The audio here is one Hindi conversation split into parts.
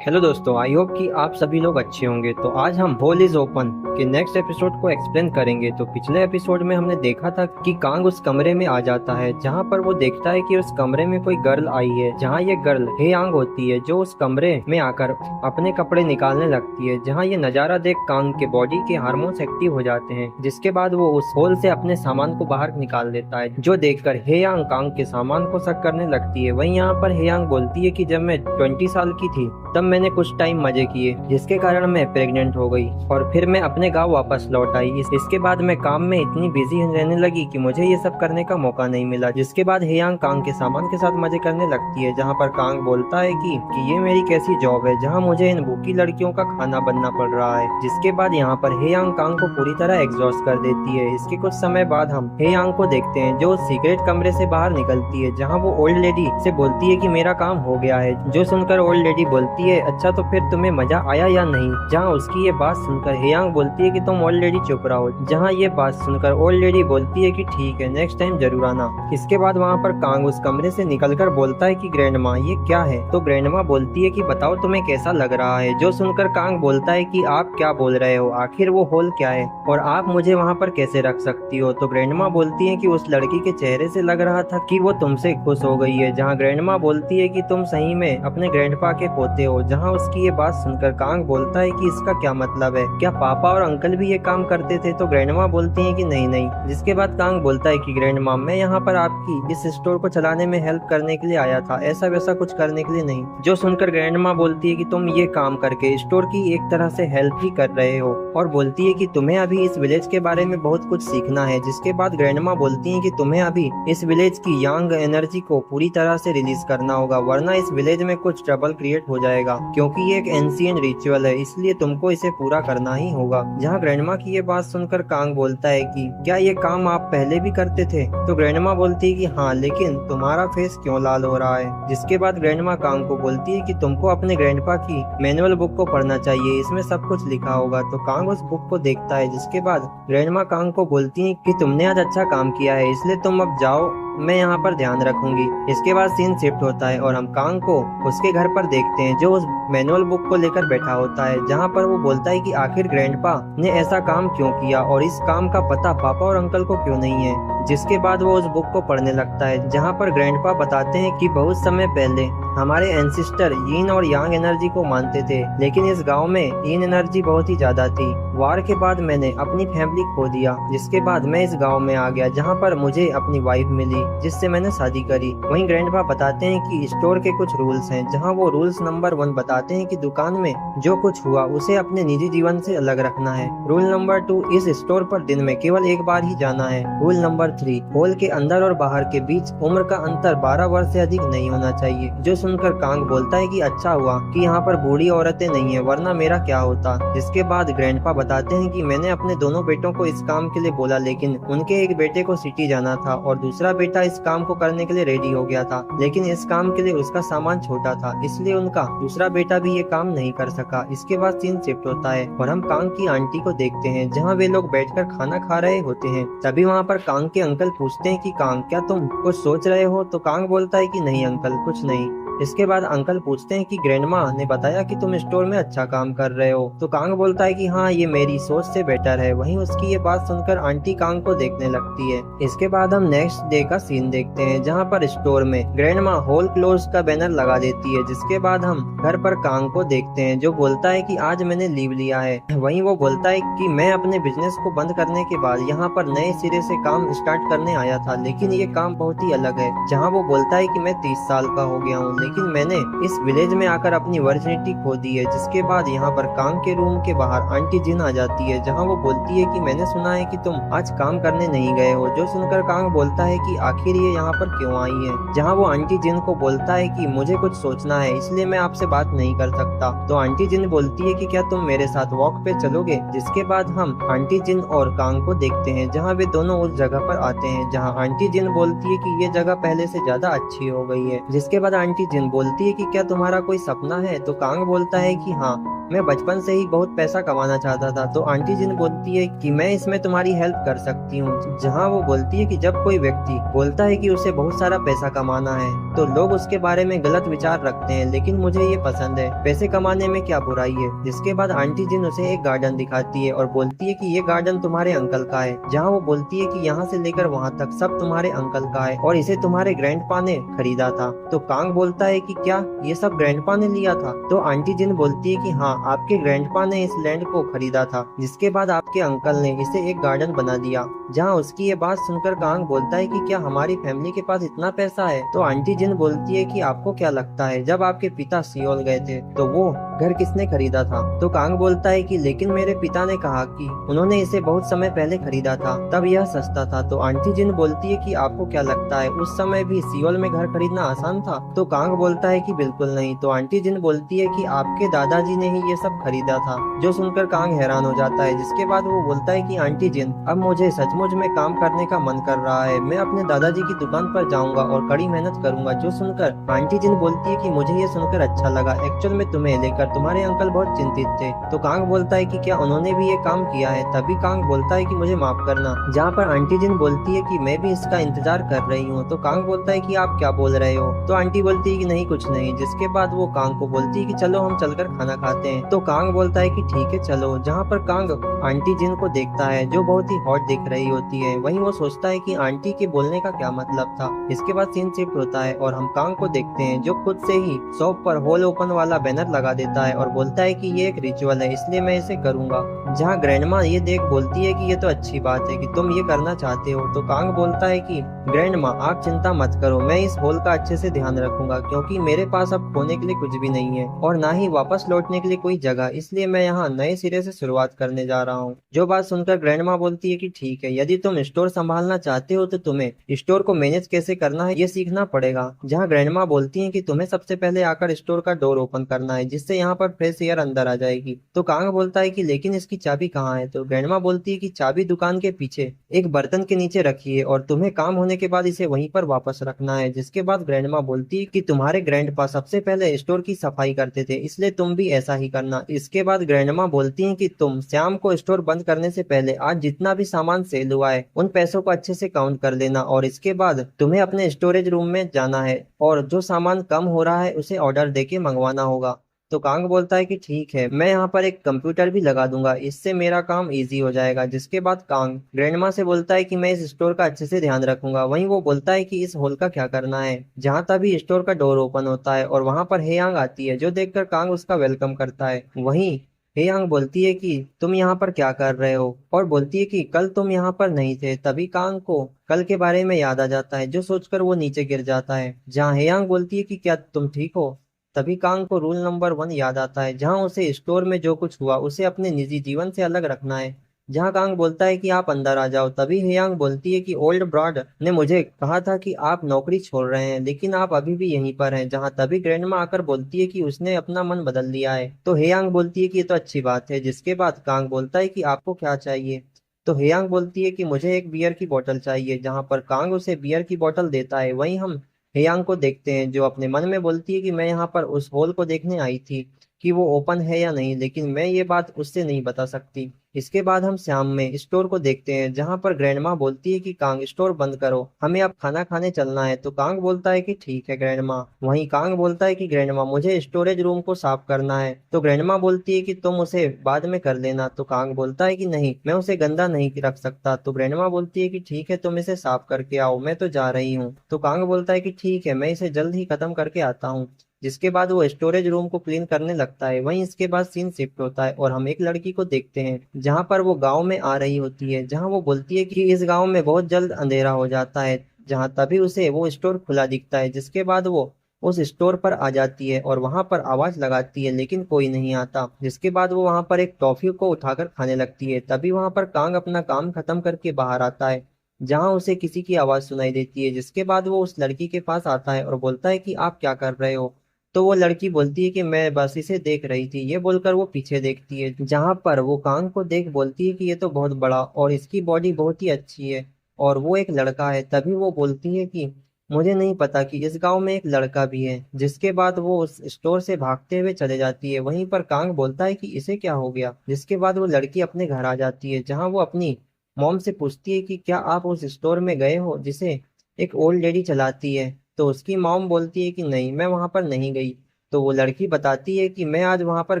हेलो दोस्तों, आई होप कि आप सभी लोग अच्छे होंगे। तो आज हम होल इज ओपन के नेक्स्ट एपिसोड को एक्सप्लेन करेंगे। तो पिछले एपिसोड में हमने देखा था कि कांग उस कमरे में आ जाता है जहां पर वो देखता है कि उस कमरे में कोई गर्ल आई है, जहां ये गर्ल हेयांग होती है जो उस कमरे में आकर अपने कपड़े निकालने लगती है। जहां ये नजारा देख कांग के बॉडी के हार्मोन्स एक्टिव हो जाते हैं, जिसके बाद वो उस होल से अपने सामान को बाहर निकाल देता है, जो देखकर हेयांग कांग के सामान को शक करने लगती है। वहीं यहाँ पर हेयांग बोलती है कि जब मैं 20 साल की थी तब मैंने कुछ टाइम मजे किए, जिसके कारण मैं प्रेग्नेंट हो गई और फिर मैं अपने गांव वापस लौट आई। इसके बाद मैं काम में इतनी बिजी रहने लगी कि मुझे ये सब करने का मौका नहीं मिला। जिसके बाद हेयांग कांग के सामान के साथ मजे करने लगती है, जहाँ पर कांग बोलता है कि ये मेरी कैसी जॉब है जहाँ मुझे इन भूखी लड़कियों का खाना बनना पड़ रहा है। जिसके बाद यहाँ पर हेयांग कांग को पूरी तरह एग्जॉस्ट कर देती है। इसके कुछ समय बाद हम हेयांग को देखते हैं जो सीक्रेट कमरे से बाहर निकलती है, जहाँ वो ओल्ड लेडी से बोलती है कि मेरा काम हो गया है। जो सुनकर ओल्ड लेडी बोलती है, अच्छा तो फिर तुम्हें मजा आया या नहीं। जहाँ उसकी ये बात सुनकर हेयांग बोलती है कि तुम ओल्ड लेडी चुप रहो। जहाँ ये बात सुनकर ओल्ड लेडी बोलती है कि ठीक है, नेक्स्ट टाइम जरूर आना। इसके बाद वहाँ पर कांग उस कमरे से निकलकर बोलता है कि ग्रैंडमा ये क्या है। तो ग्रैंडमा बोलती है कि बताओ तुम्हें कैसा लग रहा है। जो सुनकर कांग बोलता है कि आप क्या बोल रहे हो, आखिर वो होल क्या है और आप मुझे वहाँ पर कैसे रख सकती हो। तो ग्रैंडमा बोलती है कि उस लड़की के चेहरे से लग रहा था कि वो तुमसे खुश हो गई है। जहाँ ग्रैंडमा बोलती है कि तुम सही में अपने ग्रैंडपा के पोते हो। जहाँ उसकी ये बात सुनकर कांग बोलता है कि इसका क्या मतलब है, क्या पापा और अंकल भी ये काम करते थे। तो ग्रैंडमा बोलती है कि नहीं नहीं। जिसके बाद कांग बोलता है कि ग्रैंडमा मैं यहाँ पर आपकी इस स्टोर को चलाने में हेल्प करने के लिए आया था, ऐसा वैसा कुछ करने के लिए नहीं। जो सुनकर ग्रैंडमा बोलती है कि तुम ये काम करके स्टोर की एक तरह से हेल्प ही कर रहे हो और बोलती है कि तुम्हें अभी इस विलेज के बारे में बहुत कुछ सीखना है। जिसके बाद ग्रैंडमा बोलती है कि तुम्हें अभी इस विलेज की यांग एनर्जी को पूरी तरह से रिलीज करना होगा, वरना इस विलेज में कुछ ट्रबल क्रिएट हो जाएगा, क्योंकि ये एक एंशिएंट रिचुअल है, इसलिए तुमको इसे पूरा करना ही होगा। जहाँ ग्रैंडमा की ये बात सुनकर कांग बोलता है कि क्या ये काम आप पहले भी करते थे। तो ग्रैंडमा बोलती है कि हाँ, लेकिन तुम्हारा फेस क्यों लाल हो रहा है। जिसके बाद ग्रैंडमा कांग को बोलती है कि तुमको अपने ग्रैंडपा की मैनुअल बुक को पढ़ना चाहिए, इसमें सब कुछ लिखा होगा। तो कांग उस बुक को देखता है। जिसके बाद ग्रैंडमा कांग को बोलती है कि तुमने आज अच्छा काम किया है, इसलिए तुम अब जाओ, मैं यहाँ पर ध्यान रखूंगी। इसके बाद सीन शिफ्ट होता है और हम कांग को उसके घर पर देखते हैं, जो उस मैनुअल बुक को लेकर बैठा होता है। जहाँ पर वो बोलता है कि आखिर ग्रैंडपा ने ऐसा काम क्यों किया और इस काम का पता पापा और अंकल को क्यों नहीं है। जिसके बाद वो उस बुक को पढ़ने लगता है, जहाँ पर ग्रैंडपा बताते हैं कि बहुत समय पहले हमारे एंसिस्टर यीन और यांग एनर्जी को मानते थे, लेकिन इस गांव में यीन एनर्जी बहुत ही ज्यादा थी। वार के बाद मैंने अपनी फैमिली खो दिया। जिसके बाद मैं इस गांव में आ गया, जहां पर मुझे अपनी वाइफ मिली, जिससे मैंने शादी करी। वहीं ग्रैंडपा बताते हैं कि स्टोर के कुछ रूल्स हैं, जहां वो रूल्स नंबर 1 बताते हैं कि दुकान में जो कुछ हुआ उसे अपने निजी जीवन से अलग रखना है। रूल नंबर 2, इस स्टोर पर दिन में केवल एक बार ही जाना है। रूल नंबर 3, होल के अंदर और बाहर के बीच उम्र का अंतर 12 वर्ष से अधिक नहीं होना चाहिए। जो सुनकर कांग बोलता है कि अच्छा हुआ कि यहाँ पर बूढ़ी औरतें नहीं है, वरना मेरा क्या होता। जिसके बाद ग्रैंडपा बताते हैं कि मैंने अपने दोनों बेटों को इस काम के लिए बोला, लेकिन उनके एक बेटे को सिटी जाना था और दूसरा बेटा इस काम को करने के लिए रेडी हो गया था, लेकिन इस काम के लिए उसका सामान छोटा था, इसलिए उनका दूसरा बेटा भी ये काम नहीं कर सका। इसके बाद सीन शिफ्ट होता है और हम कांग की आंटी को देखते हैं, जहाँ वे लोग बैठकर खाना खा रहे होते हैं। तभी वहाँ पर कांग के अंकल पूछते हैं कि कांग, क्या तुम कुछ सोच रहे हो। तो कांग बोलता है कि नहीं अंकल, कुछ नहीं। इसके बाद अंकल पूछते हैं कि ग्रैंडमा ने बताया कि तुम स्टोर में अच्छा काम कर रहे हो। तो कांग बोलता है कि हाँ, ये मेरी सोच से बेटर है। वहीं उसकी ये बात सुनकर आंटी कांग को देखने लगती है। इसके बाद हम नेक्स्ट डे का सीन देखते हैं, जहाँ पर स्टोर में ग्रैंडमा होल क्लोज का बैनर लगा देती है। जिसके बाद हम घर पर कांग को देखते हैं, जो बोलता है कि आज मैंने लीव लिया है। वहीं वो बोलता है कि मैं अपने बिजनेस को बंद करने के बाद यहाँ पर नए सिरे से काम स्टार्ट करने आया था, लेकिन ये काम बहुत ही अलग है। जहाँ वो बोलता है कि मैं 30 साल का हो गया हूँ, लेकिन मैंने इस विलेज में आकर अपनी वर्जिनिटी खो दी है। जिसके बाद यहाँ पर कांग के रूम के बाहर आंटी जिन आ जाती है, जहाँ वो बोलती है कि मैंने सुना है कि तुम आज काम करने नहीं गए हो। जो सुनकर कांग बोलता है कि आखिर ये यहाँ पर क्यों आई है। जहाँ वो आंटी जिन को बोलता है कि मुझे कुछ सोचना है, इसलिए मैं आपसे बात नहीं कर सकता। तो आंटी जिन बोलती है कि क्या तुम मेरे साथ वॉक पे चलोगे। जिसके बाद हम आंटी जिन और कांग को देखते हैं, जहाँ वे दोनों उस जगह पर आते हैं, जहाँ आंटी जिन बोलती है कि ये जगह पहले से ज्यादा अच्छी हो गई है। जिसके बाद आंटी जिन बोलती है कि क्या तुम्हारा कोई सपना है। तो कांग बोलता है कि हाँ, मैं बचपन से ही बहुत पैसा कमाना चाहता था। तो आंटी जिन बोलती है कि मैं इसमें तुम्हारी हेल्प कर सकती हूँ। जहाँ वो बोलती है कि जब कोई व्यक्ति बोलता है कि उसे बहुत सारा पैसा कमाना है तो लोग उसके बारे में गलत विचार रखते हैं, लेकिन मुझे ये पसंद है, पैसे कमाने में क्या बुराई है। जिसके बाद आंटी जिन उसे एक गार्डन दिखाती है और बोलती है कि ये गार्डन तुम्हारे अंकल का है। जहाँ वो बोलती है कि यहाँ से लेकर वहाँ तक सब तुम्हारे अंकल का है और इसे तुम्हारे ग्रैंडपा ने खरीदा था। तो कांग बोलता है कि क्या ये सब ग्रैंडपा ने लिया था। तो आंटी जिन बोलती है कि हाँ, आपके ग्रैंडपा ने इस लैंड को खरीदा था, जिसके बाद आपके अंकल ने इसे एक गार्डन बना दिया। जहाँ उसकी ये बात सुनकर कांग बोलता है कि क्या हमारी फैमिली के पास इतना पैसा है। तो आंटी जिन बोलती है कि आपको क्या लगता है जब आपके पिता सियोल गए थे तो वो घर किसने खरीदा था। तो कांग बोलता है कि लेकिन मेरे पिता ने कहा कि उन्होंने इसे बहुत समय पहले खरीदा था, तब यह सस्ता था। तो आंटी जिन बोलती है कि आपको क्या लगता है उस समय भी सियोल में घर खरीदना आसान था। तो कांग बोलता है कि बिल्कुल नहीं। तो आंटी जिन बोलती है कि आपके दादाजी ने ही ये सब खरीदा था। जो सुनकर कांग हैरान हो जाता है। जिसके बाद वो बोलता है कि आंटी जिन, अब मुझे सचमुच में काम करने का मन कर रहा है, मैं अपने दादाजी की दुकान पर जाऊंगा और कड़ी मेहनत करूंगा। जो सुनकर आंटी जिन बोलती है कि मुझे ये सुनकर अच्छा लगा, एक्चुअल में तुम्हें लेकर तुम्हारे अंकल बहुत चिंतित थे। तो कांग बोलता है कि क्या उन्होंने भी ये काम किया है। तभी कांग बोलता है कि मुझे माफ करना। जहाँ पर आंटी जिन बोलती है कि मैं भी इसका इंतजार कर रही हूँ। तो कांग बोलता है कि आप क्या बोल रहे हो। तो आंटी बोलती है कि नहीं, कुछ नहीं। जिसके बाद वो कांग को बोलती है कि चलो हम चलकर खाना खाते हैं। तो कांग बोलता है कि ठीक है चलो। जहाँ पर कांग आंटी जिन को देखता है जो बहुत ही हॉट दिख रही होती है, वहीं वो सोचता है कि आंटी के बोलने का क्या मतलब था। इसके बाद सीन शिफ्ट होता है और हम कांग को देखते हैं जो खुद से ही शॉप पर होल ओपन वाला बैनर लगा देता है और बोलता है कि ये एक रिचुअल है, इसलिए मैं इसे करूंगा। जहाँ ग्रैंडमा ये देख बोलती है कि ये तो अच्छी बात है कि तुम ये करना चाहते हो। तो कांग बोलता है कि ग्रैंडमा आप चिंता मत करो, मैं इस होल का अच्छे से ध्यान रखूंगा, क्योंकि मेरे पास अब खोने के लिए कुछ भी नहीं है और ना ही वापस लौटने के लिए कोई जगह, इसलिए मैं यहाँ नए सिरे से शुरुआत करने जा रहा हूँ। जो बात सुनकर ग्रैंडमा बोलती है कि ठीक है, यदि तुम स्टोर संभालना चाहते हो तो तुम्हें स्टोर को मैनेज कैसे करना है ये सीखना पड़ेगा। जहाँ ग्रैंडमा बोलती है कि तुम्हें सबसे पहले आकर स्टोर का डोर ओपन करना है, जिससे यहाँ पर फ्रेश एयर अंदर आ जाएगी। तो कांग बोलता है कि लेकिन इसकी चाबी कहाँ है। तो ग्रैंडमा बोलती है कि चाबी दुकान के पीछे एक बर्तन के नीचे रखी है और तुम्हें काम होने के बाद इसे वहीं पर वापस रखना है। जिसके बाद ग्रैंडमा बोलती है कि तुम्हारे ग्रैंडपा सबसे पहले स्टोर की सफाई करते थे, इसलिए तुम भी ऐसा ही करना। इसके बाद ग्रैंडमा बोलती है कि तुम शाम को स्टोर बंद करने से पहले आज जितना भी सामान सेल हुआ है उन पैसों को अच्छे से काउंट कर लेना और इसके बाद तुम्हें अपने स्टोरेज रूम में जाना है और जो सामान कम हो रहा है उसे ऑर्डर देके मंगवाना होगा। तो कांग बोलता है कि ठीक है, मैं यहाँ पर एक कंप्यूटर भी लगा दूंगा, इससे मेरा काम इजी हो जाएगा। जिसके बाद कांग ग्रैंडमा से बोलता है कि मैं इस स्टोर का अच्छे से ध्यान रखूंगा। वहीं वो बोलता है कि इस होल का क्या करना है। जहाँ तभी स्टोर का डोर ओपन होता है और वहां पर हेयांग आती है, जो देखकर कांग उसका वेलकम करता है। वहीं हेयांग बोलती है कि तुम यहाँ पर क्या कर रहे हो और बोलती है कि कल तुम यहाँ पर नहीं थे। तभी कांग को कल के बारे में याद आ जाता है, जो सोचकर वो नीचे गिर जाता है। जहाँ हेयांग बोलती है कि क्या तुम ठीक हो। तभी कांग को रूल नंबर 1 याद आता है, जहां उसे स्टोर में जो कुछ हुआ उसे अपने निजी जीवन से अलग रखना है। जहां कांग बोलता है कि आप अंदर आ जाओ। तभी हेयांग बोलती है कि ओल्ड ब्रॉड ने मुझे कहा था कि आप नौकरी छोड़ रहे हैं, लेकिन आप अभी भी यहीं पर हैं। जहां तभी ग्रैंडमा आकर बोलती है कि उसने अपना मन बदल लिया है। तो हेयांग बोलती है कि ये तो अच्छी बात है। जिसके बाद कांग बोलता है कि आपको क्या चाहिए। तो हेयांग बोलती है कि मुझे एक बियर की बोतल चाहिए। जहां पर कांग उसे बियर की बोतल देता है। वहीं हम हेयांग को देखते हैं जो अपने मन में बोलती है कि मैं यहाँ पर उस होल को देखने आई थी कि वो ओपन है या नहीं, लेकिन मैं ये बात उससे नहीं बता सकती। इसके बाद हम शाम में स्टोर को देखते हैं, जहाँ पर ग्रैंडमा बोलती है कि कांग स्टोर बंद करो, हमें अब खाना खाने चलना है। तो कांग बोलता है कि ठीक है ग्रैंडमा। वहीं कांग बोलता है कि ग्रैंडमा मुझे स्टोरेज रूम को साफ करना है। तो ग्रैंडमा बोलती है कि तुम उसे बाद में कर लेना। तो कांग बोलता है कि नहीं, मैं उसे गंदा नहीं रख सकता। तो ग्रैंडमा बोलती है कि ठीक है, तुम इसे साफ करके आओ, मैं तो जा रही हूँ। तो कांग बोलता है कि ठीक है, मैं इसे जल्द ही खत्म करके आता हूँ। जिसके बाद वो स्टोरेज रूम को क्लीन करने लगता है। वहीं इसके बाद सीन शिफ्ट होता है और हम एक लड़की को देखते हैं, जहां पर वो गांव में आ रही होती है। जहां वो बोलती है कि इस गांव में बहुत जल्द अंधेरा हो जाता है। जहां तभी उसे वो स्टोर खुला दिखता है। जिसके बाद वो उस स्टोर पर आ जाती है और वहां पर आवाज लगाती है, लेकिन कोई नहीं आता। जिसके बाद वो वहां पर एक टॉफी को उठाकर खाने लगती है। तभी वहां पर कांग अपना काम खत्म करके बाहर आता है, जहां उसे किसी की आवाज सुनाई देती है। जिसके बाद वो उस लड़की के पास आता है और बोलता है कि आप क्या कर रहे हो। तो वो लड़की बोलती है कि मैं बस इसे देख रही थी। ये बोलकर वो पीछे देखती है, जहां पर वो कांग को देख बोलती है कि ये तो बहुत बड़ा और इसकी बॉडी बहुत ही अच्छी है और वो एक लड़का है। तभी वो बोलती है कि मुझे नहीं पता कि इस गांव में एक लड़का भी है। जिसके बाद वो उस स्टोर से भागते हुए चले जाती है। वहीं पर कांग बोलता है कि इसे क्या हो गया। जिसके बाद वो लड़की अपने घर आ जाती है, जहां वो अपनी मॉम से पूछती है कि क्या आप उस स्टोर में गए हो जिसे एक ओल्ड लेडी चलाती है। तो उसकी मॉम बोलती है कि नहीं, मैं वहां पर नहीं गई। तो वो लड़की बताती है कि मैं आज वहां पर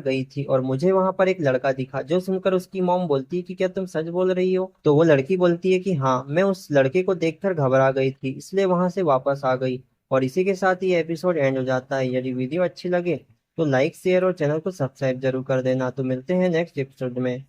गई थी और मुझे वहां पर एक लड़का दिखा। जो सुनकर उसकी मॉम बोलती है कि क्या तुम सच बोल रही हो। तो वो लड़की बोलती है कि हाँ, मैं उस लड़के को देखकर घबरा गई थी, इसलिए वहां से वापस आ गई। और इसी के साथ ये एपिसोड एंड हो जाता है। यदि वीडियो अच्छी लगे तो लाइक शेयर और चैनल को सब्सक्राइब जरूर कर देना। तो मिलते हैं नेक्स्ट एपिसोड में।